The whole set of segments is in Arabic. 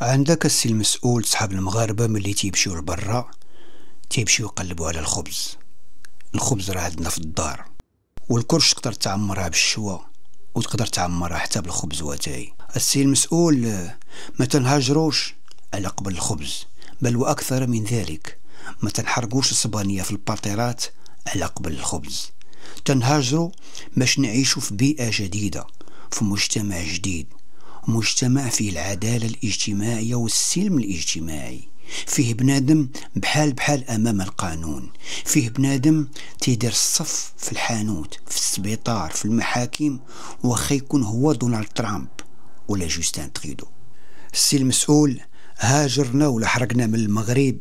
عندك السي المسؤول صحاب المغاربة ملي تيمشيو لبرا تيمشيو يقلبوا على الخبز راه عندنا في الدار، والكرش تقدر تعمرها بالشوا وتقدر تعمرها حتى بالخبز واتاي. السي المسؤول ما تنهاجروش على قبل الخبز، بل واكثر من ذلك ما تنحرقوش الصبانية في الباطيرات على قبل الخبز. تنهاجروا باش نعيشوا في بيئة جديدة، في مجتمع جديد، مجتمع فيه العدالة الاجتماعية والسلم الاجتماعي، فيه بنادم بحال أمام القانون، فيه بنادم تيدير الصف في الحانوت، في السبيطار، في المحاكم، وخا يكون هو دونالد ترامب ولا جوستان تريدو. السي المسؤول، هاجرنا ولا حرقنا من المغرب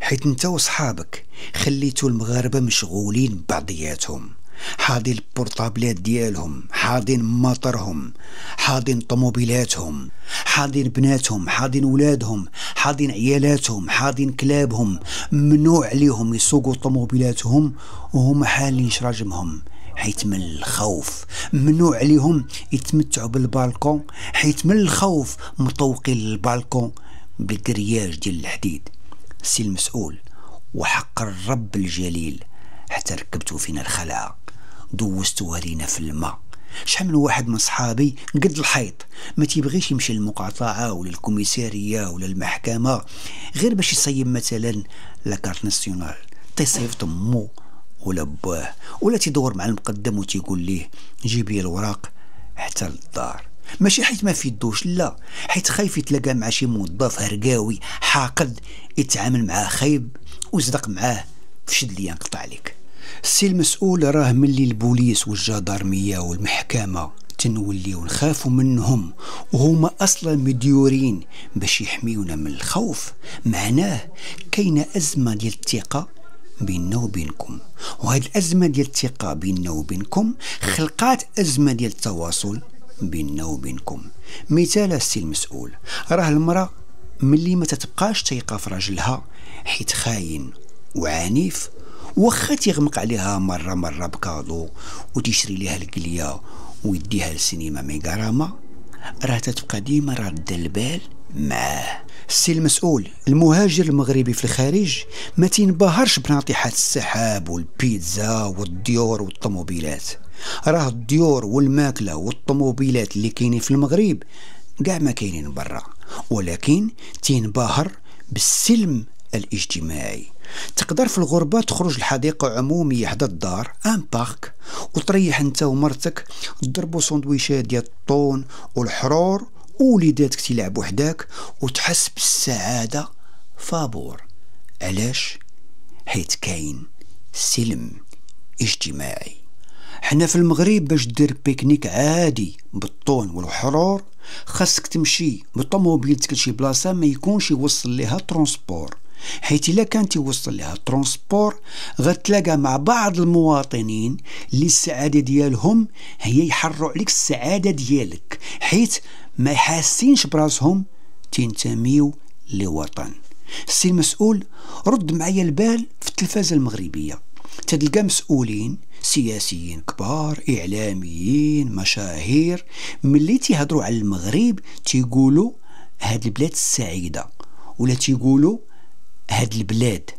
حيت انت وصحابك خليتو المغاربة مشغولين ببعضياتهم، حاضين البورطابلات ديالهم، حاضين ماطرهم، حاضين طوموبيلاتهم، حاضين بناتهم، حاضين ولادهم، حاضين عيالاتهم، حاضين كلابهم. ممنوع عليهم يسوقوا طوموبيلاتهم وهم حالين شراجمهم حيت من الخوف. ممنوع عليهم يتمتعوا بالبالكون حيت من الخوف مطوقين البالكون بالكرياج ديال الحديد. السي المسؤول، وحق الرب الجليل حتى ركبتوا فينا الخلعة، دوزتوها لينا في الماء. شحال من واحد من صحابي قد الحيط ما تيبغيش يمشي للمقاطعة ولا الكوميسارية ولا المحكمة غير باش يصيب مثلا لاكارت ناسيونال، تيصيب تمو ولا باه، ولا تيدور مع المقدم وتيقول ليه جيب لي الوراق حتى للدار. ماشي حيت ما في يدوش، لا، حيت خايف يتلاقى مع شي موظف هرقاوي حاقد يتعامل معاه خايب ويصدق معاه في شد لي ينقطع عليك. السي المسؤول، راه ملي البوليس والجدارمية والمحكمة تنوليو نخافوا منهم وهما اصلا مديورين باش يحميونا من الخوف، معناه كاينه ازمه ديال الثقه بيننا وبينكم، وهاد الازمه ديال الثقه بيننا وبينكم خلقات ازمه ديال التواصل بيننا وبينكم. مثال السي المسؤول، راه المراه ملي ما تتبقاش تيقى في راجلها حيت خاين وعنيف، وخا تيغمق عليها مرة بكادو وتشري ليها القلية ويديها للسينما ميغاراما، راه تتبقى ديما رادة البال معاه. السي المسؤول، المهاجر المغربي في الخارج ما تينبهرش بناطحات السحاب والبيتزا والديور والطوموبيلات. راه الديور والماكلة والطوموبيلات اللي كاينين في المغرب قاع ما كاينين برا، ولكن تينبهر بالسلم الاجتماعي. تقدر في الغربة تخرج لحديقة عمومية حدا الدار ان بارك وتريح انت ومرتك، تضربوا سندويشات ديال الطون والحرور ووليداتك تلعبوا حداك وتحس بالسعادة فابور. علاش؟ حيت كاين سلم اجتماعي. حنا في المغرب باش دير بيكنيك عادي بالطون والحرور خاصك تمشي بطوموبيلتك لشي بلاصة ما يكونش يوصل ليها ترونسبور، حيت الا كان توصل لها ترونسبور غتلاقى مع بعض المواطنين اللي السعادة ديالهم هي يحروا عليك السعادة ديالك، حيت ما حاسينش براسهم تنتميو لوطن. السي المسؤول، رد معايا البال في التلفازة المغربية تلقى مسؤولين سياسيين كبار، اعلاميين، مشاهير، ملي تيهضروا على المغرب تيقولوا هاد البلاد السعيدة، ولا تيقولوا هاد البلاد،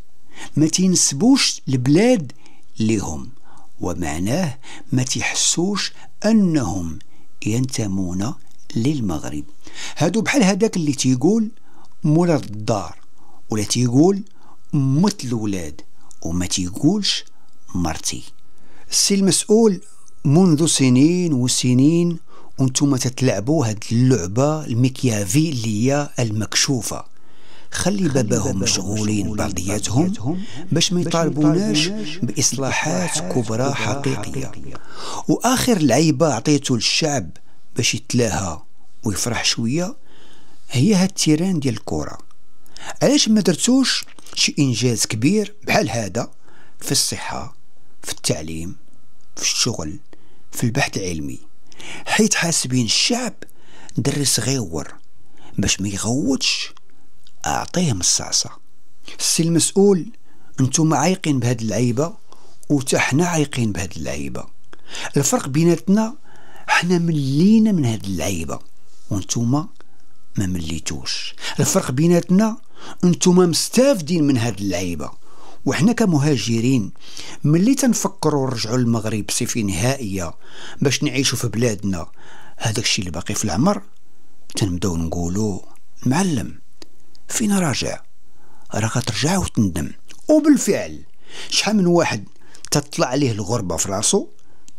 ما تينسبوش البلاد لهم، ومعناه ما تيحسوش انهم ينتمون للمغرب. هادو بحال هداك اللي تيقول مولاد الدار، ولا تيقول مت الولاد، وما تيقولش مرتي. السي المسؤول، منذ سنين وسنين وانتم تتلعبوا هاد اللعبة الميكيافيلية المكشوفة. خلي باباهم مشغولين بعضياتهم باش ما يطالبوناش بإصلاحات كبرى حقيقية، وآخر لعيبة عطيتو للشعب باش يتلاها ويفرح شوية هي هاد التيران ديال الكرة. علاش ما درتوش شي إنجاز كبير بحال هذا في الصحة، في التعليم، في الشغل، في البحث العلمي، حيت حاسبين الشعب دري صغيور باش ما يغوتش اعطيه مصاصة. السي المسؤول، انتم عايقين بهاد اللعيبة وتا حنا عايقين بهاد اللعيبة. الفرق بيناتنا حنا ملينا من هاد اللعيبة وانتم ما مليتوش. الفرق بيناتنا انتوما مستافدين من هاد اللعيبة، وحنا كمهاجرين ملي تنفكروا نرجعوا للمغرب بصفة نهائية باش نعيشوا في بلادنا هذاك الشيء اللي باقي في العمر، تنبداو نقولوا المعلم فين راجع؟ راه غترجع وتندم. وبالفعل شحال من واحد تطلع عليه الغربة في راسو،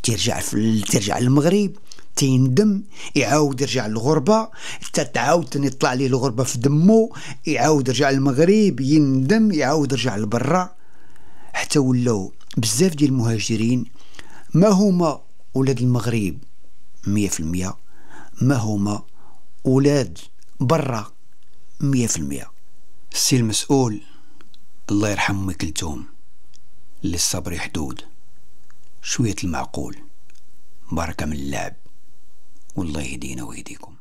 ترجع للمغرب تيندم، يعاود يرجع للغربة، تتعاود يطلع عليه الغربة في دمو، يعاود يرجع للمغرب يندم، يعاود يرجع لبرا، حتى ولاو بزاف ديال المهاجرين ما هما ولاد المغرب 100%، ما هما ولاد برا 100%. السي المسؤول الله يرحم أمي كلثوم، للصبر حدود، شوية المعقول، بركة من اللعب، والله يهدينا ويهديكم.